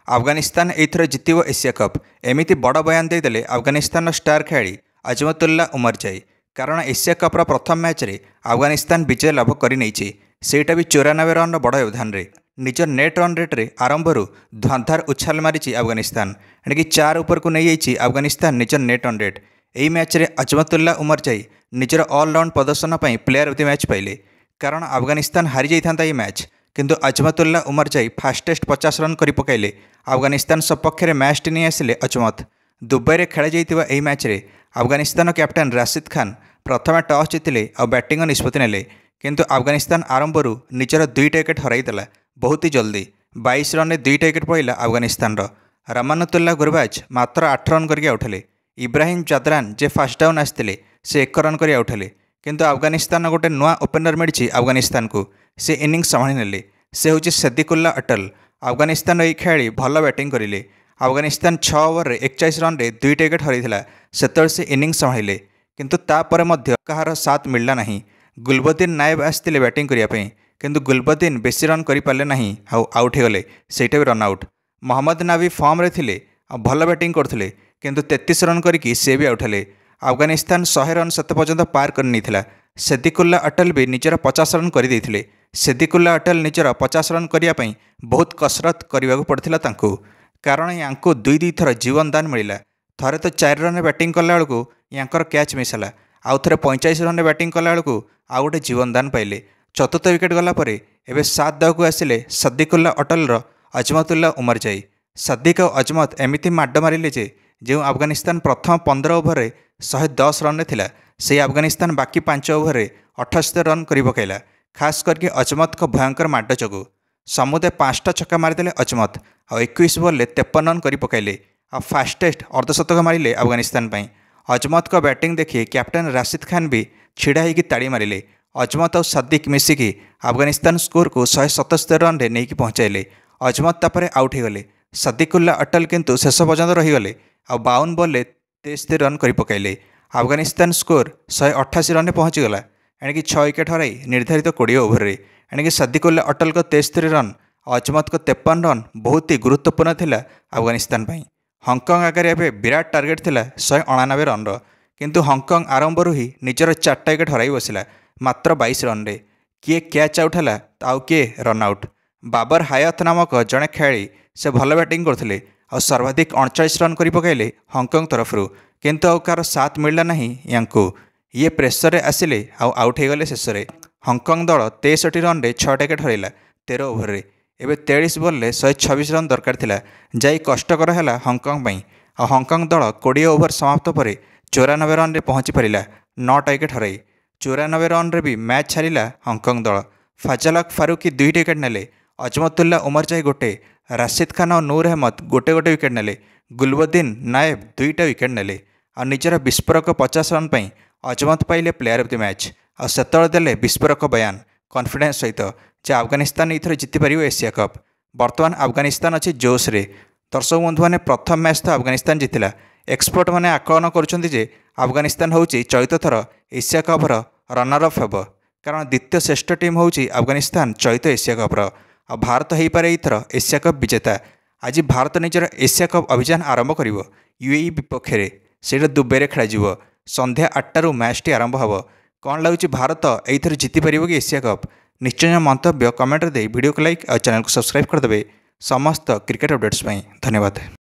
अफगानिस्तान एथर जितिब Asia cup एमिति बड़ बयान देदेले अफगानिस्तान स्टार खेलाड़ी अजमतुल्ला उमरजाई। कारण एशिया कप्र प्रथम मैच रे अफगानिस्तान विजय लाभ करनी सेटा भी 94 रन बड़ व्यवधान रे निज नेट रन रेट रे आरंभरू धुआंधार उछाल मारी अफगानिस्तान एणिकी 4 उपर को नहीं जाइए अफगानिस्तान निज नेट रन रेट। यही मैच रे अजमतुल्ला उमरजाई निजर ऑलराउंड प्रदर्शन पर प्लेयर ऑफ द मैच पाइले। कारण अफगानिस्तान हारी जाता ये मैच किंतु अजमतुल्ला उमरजाई फास्टेस्ट 50 रन कर पकाइले। अफगानिस्तान सपक्ष में मैच टी नहीं आसिले अजमत। दुबई में खेल जाइए यह मैच रे अफगानिस्तान कैप्टेन राशिद खान प्रथम टॉस जीतिले और बैटिंग निष्पत्ति नेले किंतु अफगानिस्तान आरंभरू निजर 2 विकेट हराईदेला बहुत ही जल्दी। 22 रन 2 विकेट पड़ा अफगानिस्तान। रमानुतुल्ला गुरबाज मात्र 8 रन करके आउटले। इब्राहिम जादरान जे फास्ट डाउन आसते से 1 रन कर आउटले किंतु अफगानिस्तान गोटे नुआ ओपनर मिली अफगानिस्तान को से इनिंग संभाली नेले से हूँ सद्दिकुल्ला अटल। अफगानिस्तान यही खेलाड़ी भल बैटिंग करें। अफगानिस्तान 6 ओवर 41 रन 2 विकेट हराईला से से इनिंग संभाले किंतु तापर कहार साथ मिलला नहीं। गुलबद्दीन नायब आसते बैटिंग करने किंतु गुलबद्दीन बेसी रन करें ना आउट हो गले सेटा भी run out. Mohammad Nabi form रे थिले भल बैटिंग करते किंतु 33 रन करके से भी आउट हेले। अफगानिस्तान 100 रन सेत पर्यंत पार कर नहीं। सद्दिकुल्ला अटल भी निजर 50 रन करदे। सद्दिकुल्ला अटल निजर 50 रन करने बहुत कसरत करने को पड़ता तांको। कारण यांको 2 थर जीवन दान मिला। थरे तो 4 रन बैटिंग कला बेलू यांकर कैच मिसला आउ थे 45 रन बैटिंग कला बेलू आउ गोटे जीवन दान पाइले। चतुर्थ विकेट गलापर एवं 7 देवाक आसिले सद्दिकुल्ला अटलर अजमतुल्ला उमरजाई। सद्दिक और अजमत एमिति माड मारे जो अफगानिस्तान प्रथम 15 ओवर 110 रन थिला से अफगानिस्तान बाकी 5 ओवर 78 रन कर पकाइला। खास करके अजमत को भयंकर माड जोगु समुदाय 5टा छक्का मारिदेले अजमत और 21 बॉल 53 रन कर पकाइले और फास्टेस्ट अर्धशतक मारे अफगानिस्तान पाई। अजमत को बैटिंग देखिए कैप्टेन राशिद खान भी छिड़ा होगी ताड़ी मारे। अजमत और सद्दिक मिसिकी अफगानिस्तान स्कोर को 177 रन नहीं पहुँचाइले। अजमत तापर आउट हो गले। सद्दिकुल्ला अटल किंतु शेष पर्यंत रहीगले और 52 बॉल 63 रन कर पकाइले। अफगानिस्तान स्कोर 188 रन पहुँचीगला एणिकी 6 विकेट हराई निर्धारित 20 ओवर में एणिकी सद्दिकुल्ला अटल को 63 रन और अजमत को 53 रन बहुत ही गुरुत्वपूर्ण थिला अफगानिस्तान पाई। हांगकांग आगे एवं विराट टार्गेट थिला 189 रन किंतु हांगकांग आरंभरू ही निजर 4टा विकेट हराई बसला मात्र 22 रन रे। किए कैच आउट है आउ किए रन आउट। बाबर हायत नामक जड़े खेलाड़ी से भल बैटिंग करते और सर्वाधिक 39 रन कर पकाइले हांगकांग तरफ किंतु आउ कार साथ मिलला नहीं यांको। ये प्रेसर आसिले आउट हो गले शेष में। हांगकांग दल 63 रन 6 विकेट हराइला 13 ओवर में एवं 43 बॉल 126 रन दरकार थिला जाई कष्टकर है हांगकांग पाई। और हांगकांग दल 20 ओवर समाप्त पर 94 रन पहुँची पारा 9टा विकेट हराई। 94 रन भी मैच हारिला हांगकांग दल। फाजलक फारूकी 2 विकेट नेले। अजमतुल्ला उमरजाई गोटे, राशिद खान और नूर अहमद गोटे गोटे विकेट नेले। गुलबद्दीन नायब 2टा विकेट नेले और निजर विस्फोरक 50 रन पाई अजमत पाइले प्लेयर ऑफ द मैच और सेतବେଳେ देले विस्फोरक बयान कॉन्फिडेंस सहित जे अफगानिस्तान एथर जितिपार एशिया कप। बर्तमान अफगानिस्तान अच्छी जोश रे। दर्शक बंधु मैंने प्रथम मैच तो अफगानिस्तान जितिला। एक्सपर्ट मैंने आकलन करुँचे अफगानिस्तान हूँ चलित थर एशिया कप्र रनर अफ हेब। कारण द्वितीय श्रेष्ठ टीम हूँ अफगानिस्तान चलित एशिया कप्र और भारत हो पारे एथर एशिया कप विजेता। आज भारत निजर एशिया कप अभियान आरंभ कर यूएई विपक्ष में से दुबई में खेल संध्या 8टारू मैच टी आरंभ हो। कौन लगुच भारत एथर जितिपार कि एशिया कप? निश्चय मंतव्य कमेंट दे वीडियो को लाइक और चैनल को सब्सक्राइब करदे। समस्त क्रिकेट अपडेट्स धन्यवाद।